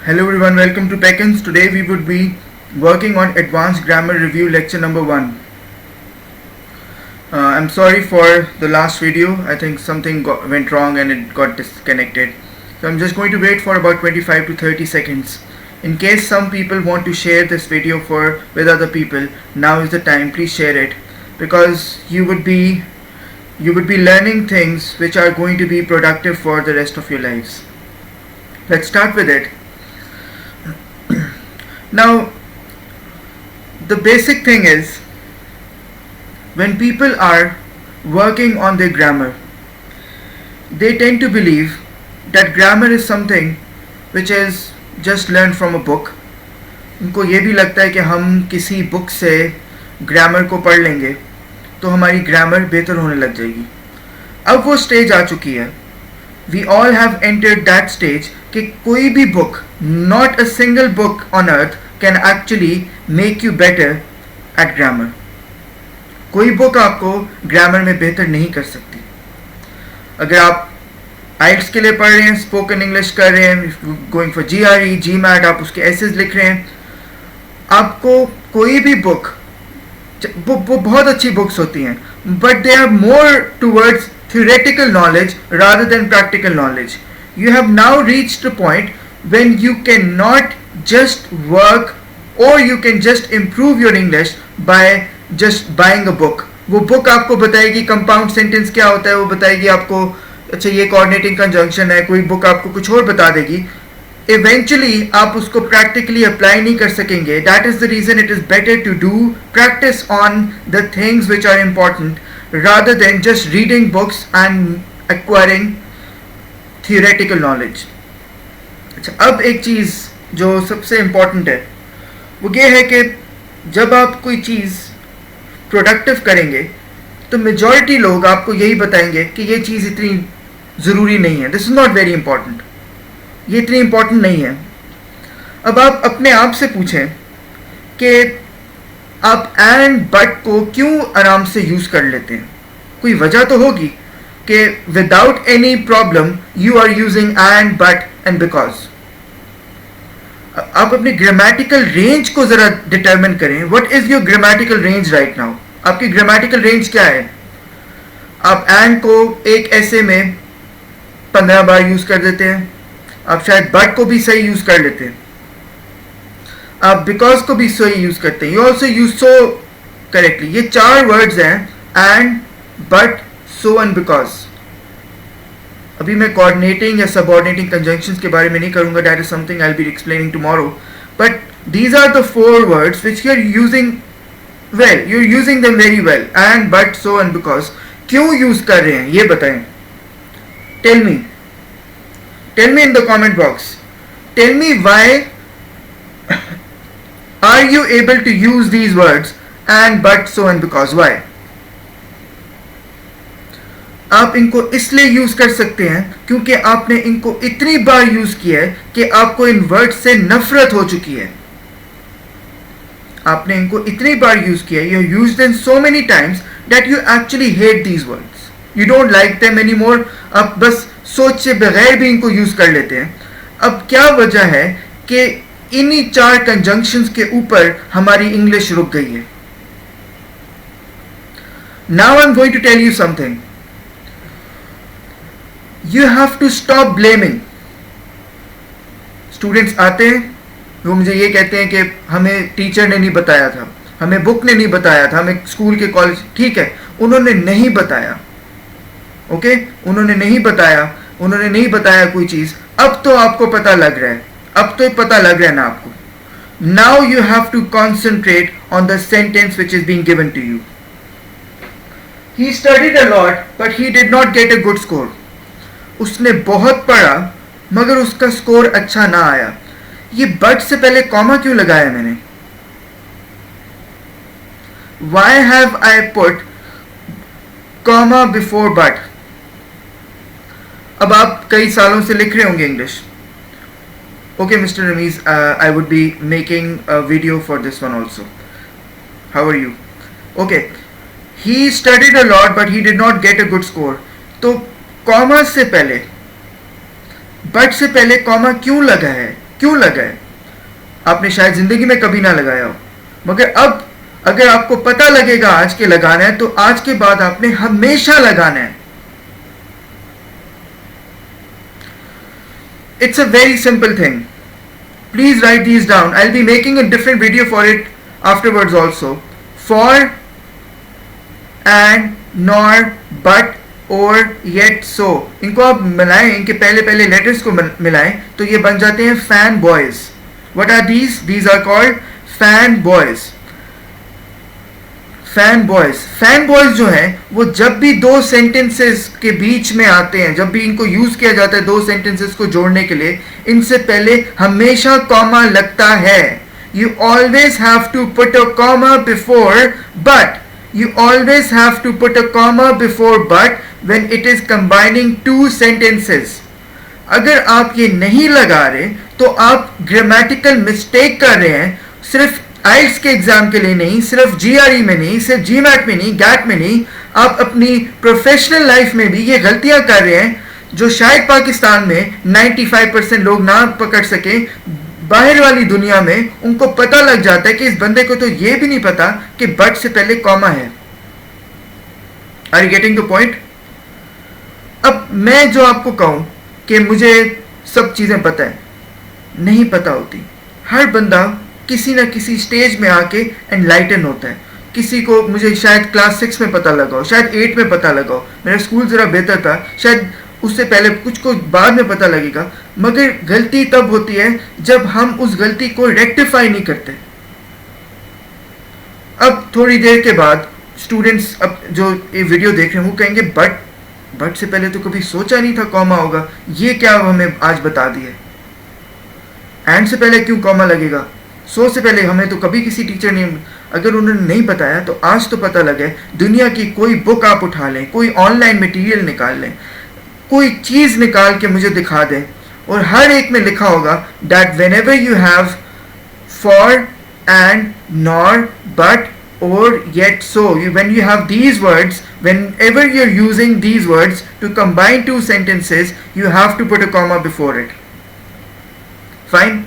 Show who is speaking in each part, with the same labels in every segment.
Speaker 1: Hello everyone, welcome to Peckins. Today we would be working on Advanced Grammar Review lecture number 1. I'm sorry for the last video. I think something went wrong and it got disconnected. So I'm just going to wait for about 25 to 30 seconds. In case some people want to share this video with other people, now is the time. Please share it, because you would be learning things which are going to be productive for the rest of your lives. Let's start with it. Now, the basic thing is, when people are working on their grammar, they tend to believe that grammar is something which is just learned from a book. उनको ये भी लगता है कि हम किसी book से grammar को पढ़ लेंगे तो हमारी ग्रामर बेहतर होने लग जाएगी. अब वो स्टेज आ चुकी है. We all have entered that stage कि कोई भी book, not a single book on earth can actually make you better at grammar. कोई बुक आपको ग्रामर में बेहतर नहीं कर सकती. अगर आप आइट्स के लिए पढ़ रहे हैं, स्पोकन इंग्लिश कर रहे हैं, गोइंग फॉर GRE, GMAT, आप उसके एसेज लिख रहे हैं, आपको कोई भी बुक, वो बहुत अच्छी बुक्स होती हैं, but they are more towards theoretical knowledge rather than practical knowledge. You have now reached a point when you cannot just work or you can just improve your English by just buying a book. वो book आपको बताएगी compound sentence क्या होता है, वो बताएगी आपको अच्छा ये coordinating conjunction है, कोई book आपको कुछ और बता देगी. Eventually आप उसको practically apply नहीं कर सकेंगे. That is the reason it is better to do practice on the things which are important rather than just reading books and acquiring theoretical knowledge. अच्छा, अब एक चीज़ जो सबसे इम्पॉर्टेंट है वो ये है कि जब आप कोई चीज़ प्रोडक्टिव करेंगे तो मेजॉरिटी लोग आपको यही बताएंगे कि ये चीज़ इतनी ज़रूरी नहीं है, this is not very important, ये इतनी इम्पॉर्टेंट नहीं है. अब आप अपने आप से पूछें कि आप एंड बट को क्यों आराम से यूज़ कर लेते हैं. कोई वजह तो होगी कि without any problem you are using and but and because. आप अपनी ग्रामेटिकल रेंज को ज़रा डिटरमिन करें. What is your grammatical range right now? आपकी ग्रामेटिकल रेंज क्या है? आप एंड को एक ऐसे में 15 बार यूज़ कर देते हैं, आप शायद बट को भी सही यूज़ कर लेते हैं, आप बिकॉज को भी सही यूज करते हैं, you also use so correctly. ये 4 वर्ड्स हैं, and, but, so and because. अभी मैं कोऑर्डिनेटिंग या सबऑर्डिनेटिंग कंजंक्शंस के बारे में नहीं करूंगा, that is something I will be explaining tomorrow. But these are the 4 words which you are using well, you are using them very well. And, but, so and because क्यों use कर रहे हैं ये बताएं. Tell me in the comment box. Tell me why are you able to use these words and, but, so and because? Why? आप इनको इसलिए use कर सकते हैं क्योंकि आपने इनको इतनी बार यूज किया है कि आपको इन वर्ड्स से नफरत हो चुकी है. आपने इनको इतनी बार यूज किया है, you used them so many times that you actually hate these words. You don't like them anymore. आप बस सोचे बगैर भी इनको यूज कर लेते हैं. अब क्या वजह है कि इन्हीं 4 कंजंक्शंस के ऊपर हमारी इंग्लिश रुक गई है. Now I am going to tell you something. You have to stop blaming. Students आते हैं, वो मुझे ये कहते हैं कि हमें टीचर ने नहीं बताया था, हमें बुक ने नहीं बताया था, हमें स्कूल के कॉलेज. ठीक है, उन्होंने नहीं बताया, ओके, उन्होंने नहीं बताया कोई चीज. अब तो आपको पता लग रहा है, अब तो पता लग रहा है ना आपको. Now you have to concentrate on the sentence which is being given to you. He studied a lot but he did not get a good score. उसने बहुत पढ़ा मगर उसका स्कोर अच्छा ना आया. ये बट से पहले कॉमा क्यों लगाया मैंने? Why have I put comma before but? अब आप कई सालों से लिख रहे होंगे English. Okay, Mr. Ramiz, I would be making a video for this one also. How are you? Okay. He studied a lot but he did not get a good score. तो comma से पहले, but से पहले comma क्यों लगा है? क्यों लगाए? आपने शायद जिंदगी में कभी ना लगाया हो, मगर अब अगर आपको पता लगेगा आज के लगाना है, तो आज के बाद आपने हमेशा लगाना है. It's a very simple thing. Please write these down. I'll be making a different video for it afterwards also. For, and, nor, but, or, yet, so. इनको आप मिलाएं, इनके पहले पहले लेटर्स को मिलाएं तो ये बन जाते हैं fan boys. What are these? These are called fan boys. Fan boys जो हैं वो जब भी दो सेंटेंसेस के बीच में आते हैं, जब भी इनको यूज किया जाता है दो सेंटेंसेस को जोड़ने के लिए, इनसे पहले हमेशा कॉमा लगता है. You always have to put a comma before but. You always have to put a comma before but when it is combining two sentences. अगर आप ये नहीं लगा रहे तो आप ग्रामेटिकल मिस्टेक कर रहे हैं. सिर्फ आइल्स के एग्जाम के लिए नहीं, सिर्फ जीआरई में नहीं, सिर्फ जीमैट में नहीं, गैट में नहीं, आप अपनी प्रोफेशनल लाइफ में भी ये गलतियां कर रहे हैं जो शायद पाकिस्तान में 95% लोग ना पकड़ सके. बाहर वाली दुनिया में उनको पता लग जाता है कि इस बंदे को तो ये भी नहीं पता कि बट से पहले कॉमा है. Are you getting the point? अब मैं जो आपको कहूं कि मुझे सब चीजें पता है, नहीं पता होती. हर बंदा किसी ना किसी स्टेज में आके एनलाइटन होता है. किसी को, मुझे शायद क्लास 6 में पता लगा हो, शायद 8 में पता लगा हो, मेरा स्कूल ज़रा बेहतर था, शायद उससे पहले कुछ को बाद में पता लगेगा. मगर गलती तब होती है जब हम उस गलती को रेक्टिफाई नहीं करते. अब थोड़ी देर के बाद स्टूडेंट्स अब जो ये वीडियो देख रहे हैं वो कहेंगे बट से पहले तो कभी सोचा नहीं था कॉमा होगा, ये क्या हमें आज बता दिया. एंड से पहले क्यों कॉमा लगेगा? सो से पहले हमें तो कभी किसी टीचर ने, अगर उन्होंने नहीं बताया तो आज तो पता लगे. दुनिया की कोई बुक आप उठा लें, कोई ऑनलाइन मटेरियल निकाल लें, कोई चीज़ निकाल के मुझे दिखा दें और हर एक में लिखा होगा that when you have for, and, nor, but, or, yet, so, when you have these words, whenever you're using these words to combine two sentences, you have to put a comma before it. Fine?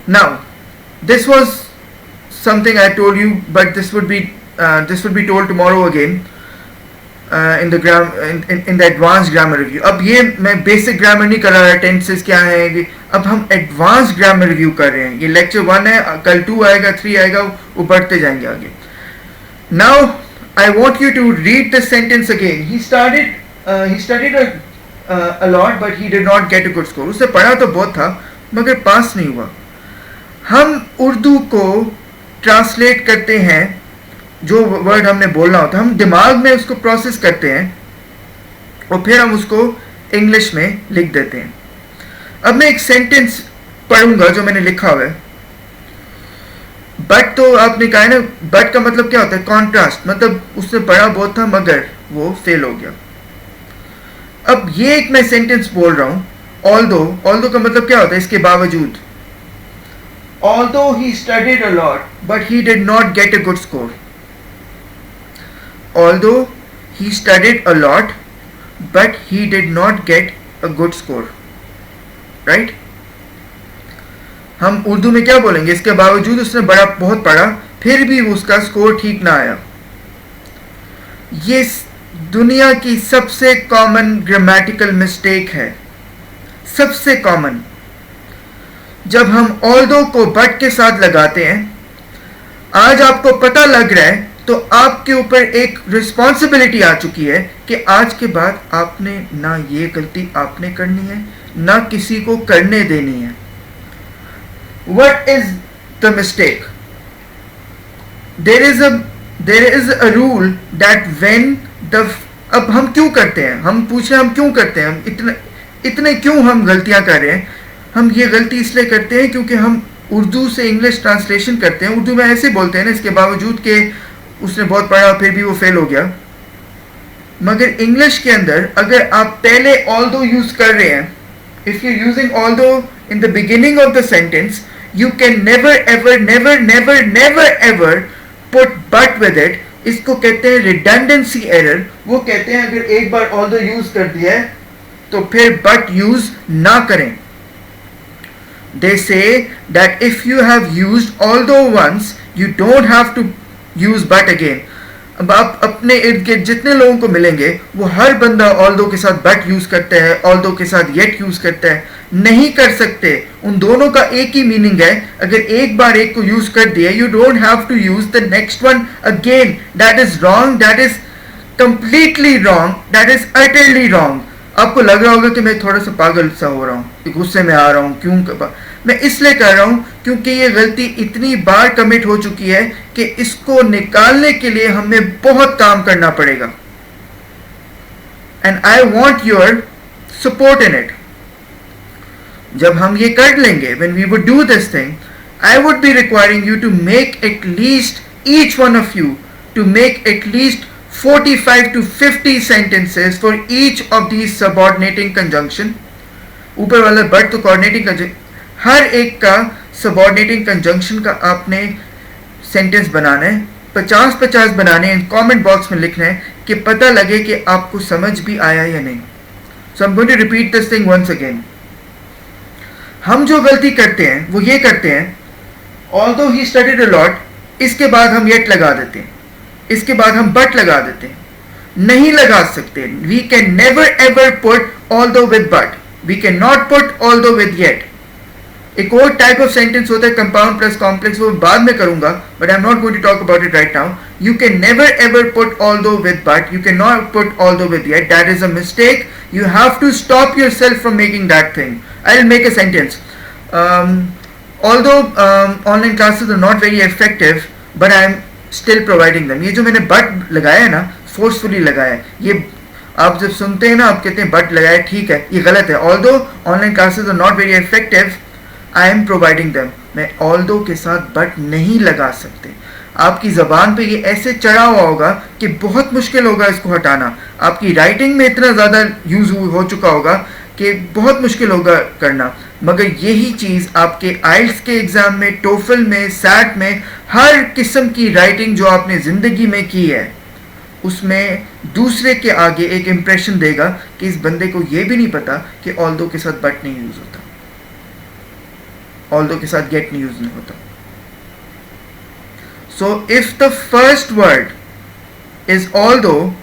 Speaker 1: Now, this was something I told you, but this would be told tomorrow again in the advanced grammar review. अब ये मैं basic grammar नहीं कर रहा, tenses क्या है, अब हम advanced grammar review कर रहे हैं. ये lecture 1 है, कल 2 आएगा, 3 आएगा, वो बढ़ते जाएंगे आगे. Now I want you to read the sentence again. He studied a lot, but he did not get a good score. उससे पढ़ा तो बहुत था मगर पास नहीं हुआ. हम उर्दू को ट्रांसलेट करते हैं, जो वर्ड हमने बोलना होता है हम दिमाग में उसको प्रोसेस करते हैं और फिर हम उसको इंग्लिश में लिख देते हैं. अब मैं एक सेंटेंस पढ़ूंगा जो मैंने लिखा हुआ है. बट तो आपने कहा है ना, बट का मतलब क्या होता है? कॉन्ट्रास्ट. मतलब उसने पढ़ा बहुत था मगर वो फेल हो गया. अब ये एक मैं सेंटेंस बोल रहा हूं, ऑल्दो का मतलब क्या होता है? इसके बावजूद. Although he studied a lot, but he did not get a good score. Although he studied a lot, but he did not get a good score. Right? हम उर्दू में क्या बोलेंगे? इसके बावजूद उसने बहुत पढ़ा, फिर भी उसका स्कोर ठीक ना आया. ये दुनिया की सबसे कॉमन ग्रामेटिकल मिस्टेक है, सबसे कॉमन. जब हम ऑल्दो को बट के साथ लगाते हैं, आज आपको पता लग रहा है तो आपके ऊपर एक रिस्पॉन्सिबिलिटी आ चुकी है कि आज के बाद आपने ना ये गलती आपने करनी है ना किसी को करने देनी है. What is the mistake? There is a rule that when the, अब हम क्यों करते हैं? हम पूछ रहे हैं हम क्यों करते हैं? हम इतने क्यों हम गलतियां कर रहे हैं? हम ये गलती इसलिए करते हैं क्योंकि हम उर्दू से इंग्लिश ट्रांसलेशन करते हैं. उर्दू में ऐसे बोलते हैं ना, इसके बावजूद कि उसने बहुत पढ़ा फिर भी वो फेल हो गया. मगर इंग्लिश के अंदर अगर आप पहले ऑल्दो यूज कर रहे हैं, if you using although in the beginning of the sentence, you can never ever put but with it. इसको कहते हैं रिडंडेंसी एरर. वो कहते हैं अगर एक बार ऑल्दो यूज कर दिया है तो फिर बट यूज ना करें. They say that if you have used although once, you don't have to use but again. अब आप अपने इर्द गिर्द जितने लोगों को मिलेंगे वो हर बंदा ऑल्दो के साथ बट यूज करता है, ऑल्दो के साथ येट यूज करता है. नहीं कर सकते. उन दोनों का एक ही मीनिंग है. अगर एक बार एक को यूज कर दिया, you don't have to use the next one again. That is wrong. That is completely wrong. That is utterly wrong. आपको लग रहा होगा कि मैं थोड़ा सा पागल सा हो रहा हूँ, गुस्से में आ रहा हूँ. क्यों? मैं इसलिए कर रहा हूँ क्योंकि ये गलती इतनी बार कमिट हो चुकी है कि इसको निकालने के लिए हमें बहुत काम करना पड़ेगा. And I want your support in it. जब हम ये कर लेंगे, when we would do this thing, I would be requiring you to make at least, each one of you, to make at least 45 to 50 sentences for each of these subordinating conjunction. ऊपर वाला but तो coordinating conjunction, हर एक का subordinating conjunction का आपने sentence बनाना है. 50-50 बनाने हैं. कमेंट बॉक्स में लिखना है कि पता लगे कि आपको समझ भी आया या नहीं. So I am going to repeat this thing once again. हम जो गलती करते हैं वो ये करते हैं, although he studied a lot, इसके बाद हम येट लगा देते हैं, इसके बाद हम बट लगा देते हैं. नहीं लगा सकते. We can never ever put although with but. We can not put although with yet. एक और टाइप ऑफ सेंटेंस होता है कंपाउंड प्लस कॉम्प्लेक्स, वो बाद में करूंगा, but I am not going to talk about it right now. You can never ever put although with but. You can not put although with yet. That is a mistake. You have to stop yourself from making that thing. I will make a sentence. Although online classes are not very effective, but I am still providing them. ये जो मैंने but लगाया है ना, forcefully लगाया है. ये आप जब सुनते हैं ना, आप कहते हैं बट लगाया, ठीक है, ये गलत है. Although online classes are not very effective, I am providing them. मैं although के साथ बट नहीं लगा सकते. आपकी जबान पे ये ऐसे चढ़ा हुआ होगा कि बहुत मुश्किल होगा इसको हटाना. आपकी राइटिंग में इतना ज़्यादा यूज हो चुका होगा कि बहुत मुश्किल होगा करना. मगर यही चीज़ आपके आइल्स के एग्ज़ाम में, टोफल में, सैट में, हर किस्म की राइटिंग जो आपने ज़िंदगी में की है, उसमें दूसरे के आगे एक इम्प्रेशन देगा कि इस बंदे को ये भी नहीं पता कि ऑल्दो के साथ बट नहीं यूज़ होता, ऑल्दो के साथ गेट नहीं यूज़ नहीं होता. So if the first word is although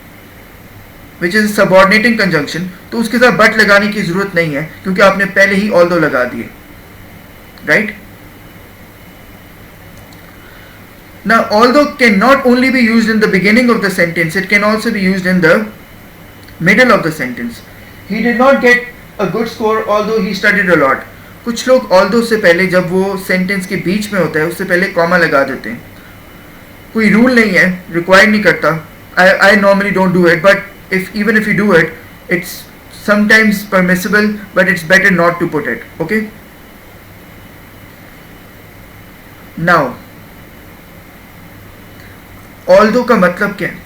Speaker 1: which is subordinating conjunction, तो उसके साथ बट लगाने की जरूरत नहीं है क्योंकि आपने पहले ही although लगा दिए. Right? Now although can not only be used in the beginning of the sentence, it can also be used in the middle of the sentence. He did not get a good score although he studied a lot. कुछ लोग although से पहले, जब वो sentence के बीच में होता है, उससे पहले कॉमा लगा देते हैं. कोई रूल नहीं है, रिक्वायर नहीं करता. I normally don't do it, but even if you do it, it's sometimes permissible, but it's better not to put it. Okay? Now, although का मतलब क्या है?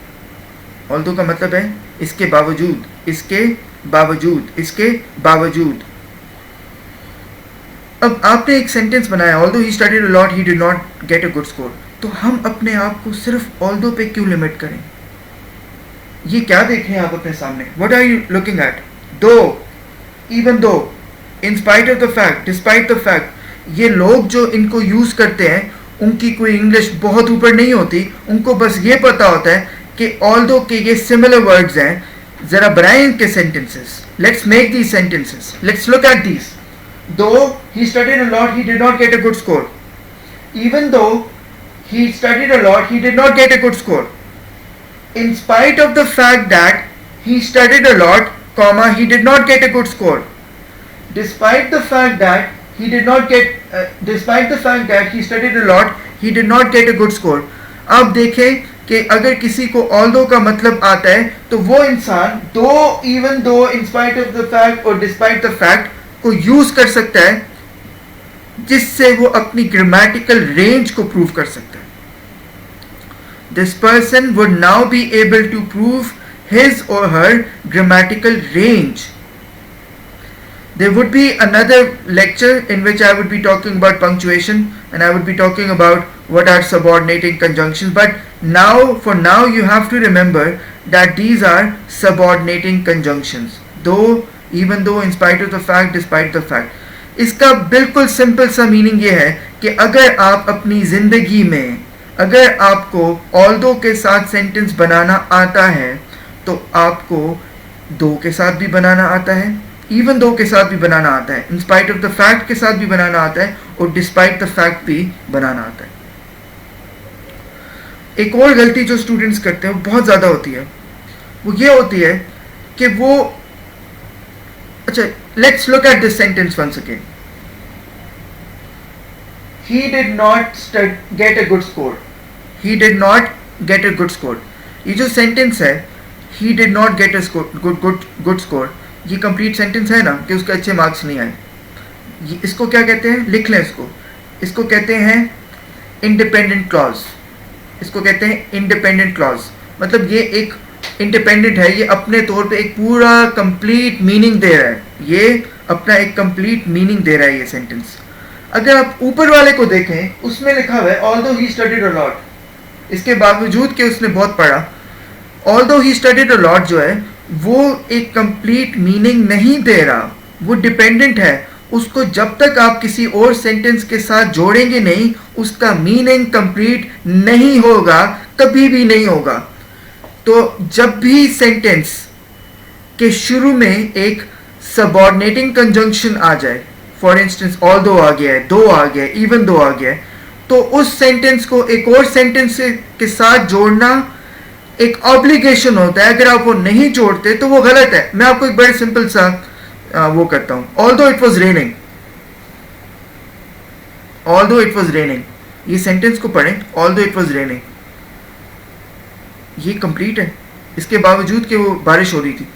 Speaker 1: although का मतलब है इसके बावजूद, इसके बावजूद, इसके बावजूद. अब आपने एक सेंटेंस बनाया, although he studied a lot, he did not get a good score. तो हम अपने आप को सिर्फ although पे क्यों लिमिट करें? ये क्या देख रहे हैं आप अपने सामने? What are you looking at? Though, even though, in spite of the fact, despite the fact, ये लोग जो इनको यूज करते हैं उनकी कोई इंग्लिश बहुत ऊपर नहीं होती. उनको बस ये पता होता है कि although के ये सिमिलर वर्ड्स हैं. जरा बनाएं इनके sentences. Let's make these sentences. Let's look at these. Though he studied a lot, he did not get a good score. Even though he studied a lot, he did not get a good score. In spite of the fact that he studied a lot, comma, he did not get a good score. Despite the fact that he did not get, despite the fact that he studied a lot, he did not get a good score. अब देखें कि अगर किसी को although का मतलब आता है तो वो इंसान though, even though, in spite of the fact और despite the fact को यूज कर सकता है, जिससे वो अपनी ग्रामेटिकल रेंज को प्रूव कर सकता है. This person would now be able to prove his or her grammatical range. There would be another lecture in which I would be talking about punctuation and I would be talking about what are subordinating conjunctions. But now, for now, you have to remember that these are subordinating conjunctions. Though, even though, in spite of the fact, despite the fact. इसका बिल्कुल simple सा meaning ये है कि अगर आप अपनी जिंदगी में, अगर आपको ऑल्दो के साथ सेंटेंस बनाना आता है तो आपको दो के साथ भी बनाना आता है, इवन दो के साथ भी बनाना आता है, इन स्पाइट ऑफ द फैक्ट के साथ भी बनाना आता है, और डिस्पाइट द फैक्ट भी बनाना आता है। एक और गलती जो स्टूडेंट्स करते हैं वो बहुत ज़्यादा होती है, वो ये होती है कि वो, अच्छा let's look at this sentence once again. He did not get a good score. He did not get a good score. ये जो सेंटेंस है he did not get a good score, ये कंप्लीट सेंटेंस है ना कि उसके अच्छे marks नहीं आए। इसको क्या कहते हैं, लिख लें इसको कहते हैं इंडिपेंडेंट क्लॉज। इसको कहते हैं इंडिपेंडेंट क्लॉज, मतलब ये एक इंडिपेंडेंट है, ये अपने तौर पे एक पूरा कंप्लीट मीनिंग दे रहा है, ये अपना एक कंप्लीट मीनिंग दे रहा है ये सेंटेंस। अगर आप ऊपर वाले को देखें, उसमें लिखा हुआ है although he studied a lot, इसके बावजूद कि उसने बहुत पढ़ा, although he studied a lot जो है वो एक कंप्लीट मीनिंग नहीं दे रहा, वो डिपेंडेंट है। उसको जब तक आप किसी और सेंटेंस के साथ जोड़ेंगे नहीं, उसका मीनिंग कंप्लीट नहीं होगा, कभी भी नहीं होगा। तो जब भी सेंटेंस के शुरू में एक सबऑर्डिनेटिंग कंजंक्शन आ जाए, फॉर इंस्टेंस ऑल्दो आ गया है, दो आ गया है, इवन दो आ गया है, तो उस सेंटेंस को एक और सेंटेंस के साथ जोड़ना एक ऑब्लिगेशन होता है। अगर आप वो नहीं जोड़ते तो वो गलत है। मैं आपको एक बड़े सिंपल सा वो करता हूं, although it was raining, although it was raining, ये सेंटेंस को पढ़ें, ऑल्दो इट वॉज रेनिंग, ये कंप्लीट है, इसके बावजूद कि वो बारिश हो रही थी।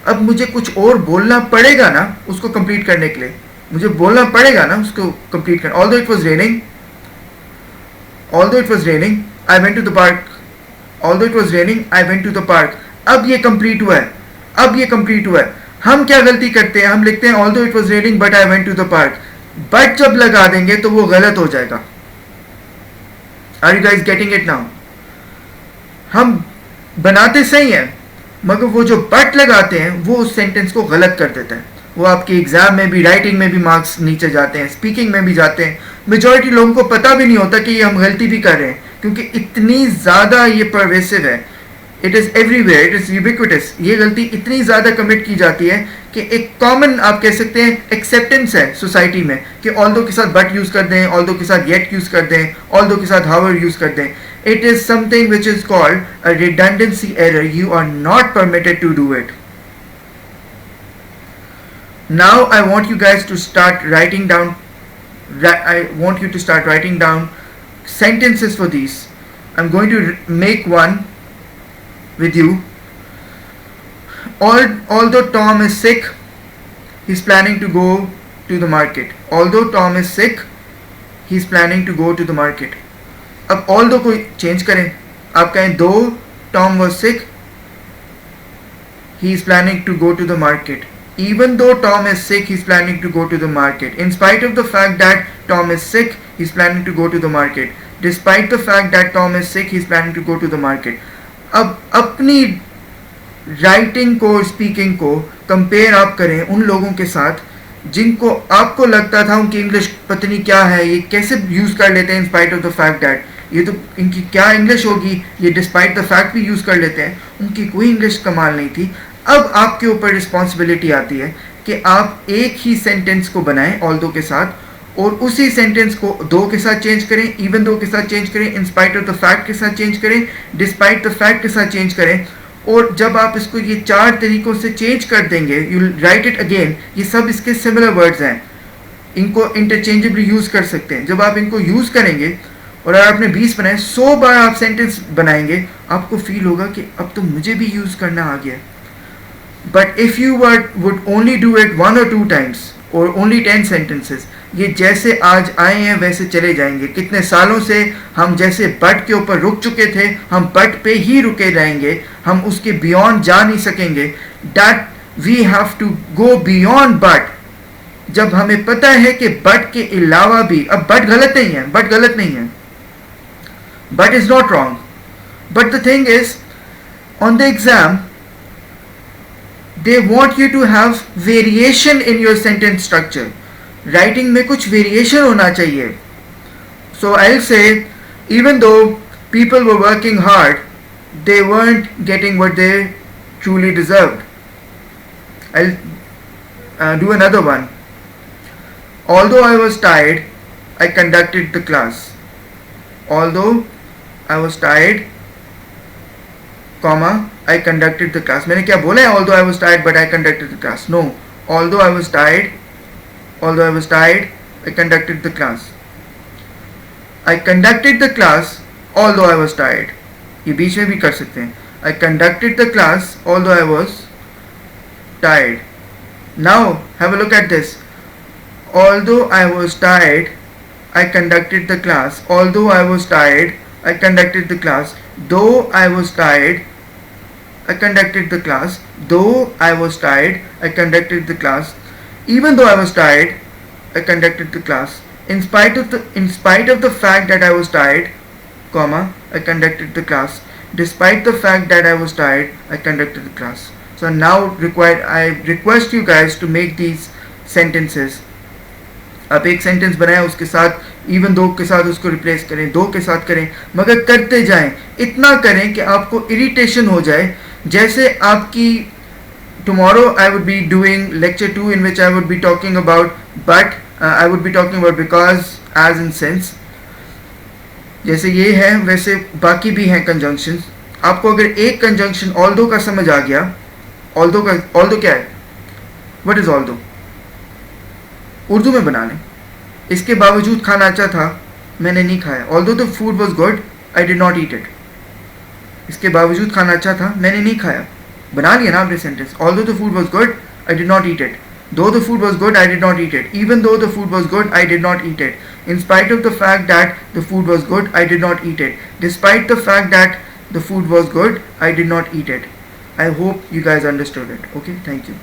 Speaker 1: अब मुझे कुछ और बोलना पड़ेगा ना उसको कंप्लीट करने के लिए, मुझे बोलना पड़ेगा ना उसको कंप्लीट करना। Although it was raining, although it was raining I went to the park, although it was raining I went to the park. अब ये कंप्लीट हुआ है, अब ये कंप्लीट हुआ है। हम क्या गलती करते हैं, हम लिखते हैं although it was raining but I went to the park, but जब लगा देंगे तो वो गलत हो जाएगा। Are you guys getting it now? हम बनाते सही हैं मगर वो जो बट लगाते हैं वो उस सेंटेंस को गलत कर देता है, वो आपके एग्जाम में भी, राइटिंग में भी मार्क्स नीचे जाते हैं, स्पीकिंग में भी जाते हैं। मेजॉरिटी लोगों को पता भी नहीं होता कि ये हम गलती भी कर रहे हैं, क्योंकि इतनी ज़्यादा ये परवेसिव है, it is everywhere, it is ubiquitous. ये गलती इतनी ज़्यादा कमिट की जाती है कि एक कॉमन आप कह सकते हैं एक्सेप्टेंस है सोसाइटी में कि ऑल्दो के साथ बट यूज़ कर दें, ऑल्दो के साथ येट यूज़ कर दें, ऑल्दो के साथ हावर यूज़ कर दें। It is something which is called a redundancy error. You are not permitted to do it. Now I want you guys to start writing down, I want you to start writing down sentences for these. I'm going to make one with you. Although Tom is sick, he's planning to go to the market. Although Tom is sick, he's planning to go to the market. अब although को change करें, आप कहें though Tom was sick he is planning to go to the market, even though Tom is sick he is planning to go to the market, in spite of the fact that Tom is sick he is planning to go to the market, despite the fact that Tom is sick he is planning to go to the market. अब अपनी writing को, speaking को compare आप करें उन लोगों के साथ जिनको आपको लगता था उनकी इंग्लिश पता नहीं क्या है, ये कैसे यूज़ कर लेते हैं इन spite of the fact that, ये तो इनकी क्या इंग्लिश होगी, ये डिस्पाइट द फैक्ट भी यूज़ कर लेते हैं, उनकी कोई इंग्लिश कमाल नहीं थी। अब आपके ऊपर रिस्पॉन्सिबिलिटी आती है कि आप एक ही सेंटेंस को बनाएं ऑल्दो के साथ, और उसी सेंटेंस को दो के साथ चेंज करें, इवन दो के साथ चेंज करें, इन स्पाइट ऑफ द फैक्ट के साथ चेंज करें, डिस्पाइट द फैक्ट के साथ चेंज करें। और जब आप इसको ये चार तरीकों से चेंज कर देंगे, यू राइट इट अगेन, ये सब इसके सिमिलर वर्ड्स हैं, इनको इंटरचेंजेबली यूज़ कर सकते हैं। जब आप इनको यूज़ करेंगे और अगर आपने 20 बनाए, 100 बार आप सेंटेंस बनाएंगे, आपको फील होगा कि अब तो मुझे भी यूज़ करना आ गया। But if you would only do it 1 or 2 times और ओनली 10 सेंटेंसेस, ये जैसे आज आए हैं वैसे चले जाएंगे। कितने सालों से हम जैसे बट के ऊपर रुक चुके थे, हम बट पे ही रुके रहेंगे, हम उसके बियॉन्ड जा नहीं सकेंगे। That we have to go beyond but. जब हमें पता है कि बट के अलावा भी, अब बट गलत नहीं है, बट गलत नहीं है, but is not wrong, but the thing is on the exam they want you to have variation in your sentence structure. Writing में कुछ वेरिएशन होना चाहिए. So I'll say, even though people were working hard, they weren't getting what they truly deserved. I'll do another one. Although I was tired, I conducted the class. Although I was tired, comma, I conducted the class. मैंने क्या बोला है? Although I was tired, but I conducted the class. No. Although I was tired, I conducted the class. I conducted the class although I was tired. ये बीच में भी कर सकते हैं. I conducted the class although I was tired. Now have a look at this. Although I was tired, I conducted the class. Although I was tired, I conducted the class. Though I was tired, I conducted the class. Though I was tired, I conducted the class. Even though I was tired, I conducted the class. In spite of the fact that I was tired, comma, I conducted the class. Despite the fact that I was tired, I conducted the class. So now I request you guys to make these sentences. आप एक sentence बनाएं, उसके साथ even though के साथ उसको replace करें, दो के साथ करें, मगर करते जाएं. इतना करें कि आपको इरिटेशन हो जाए. जैसे आपकी tomorrow I would be doing lecture 2 in which I would be talking about but, I would be talking about because, as and since. जैसे ये है वैसे बाकी भी हैं कंजंक्शंस. आपको अगर एक कंजंक्शन although का समझ आ गया, although क्या है, what is although, उर्दू में बना लें. इसके बावजूद खाना अच्छा था, मैंने नहीं खाया. Although the food was good, I did not eat it. इसके बावजूद खाना अच्छा था, मैंने नहीं खाया. बना लिया ना आपने sentence. Although the food was good, I did not eat it. Though the food was good, I did not eat it. Even though the food was good, I did not eat it. In spite of the fact that the food was good, I did not eat it. Despite the fact that the food was good, I did not eat it. I hope you guys understood it. Okay, thank you.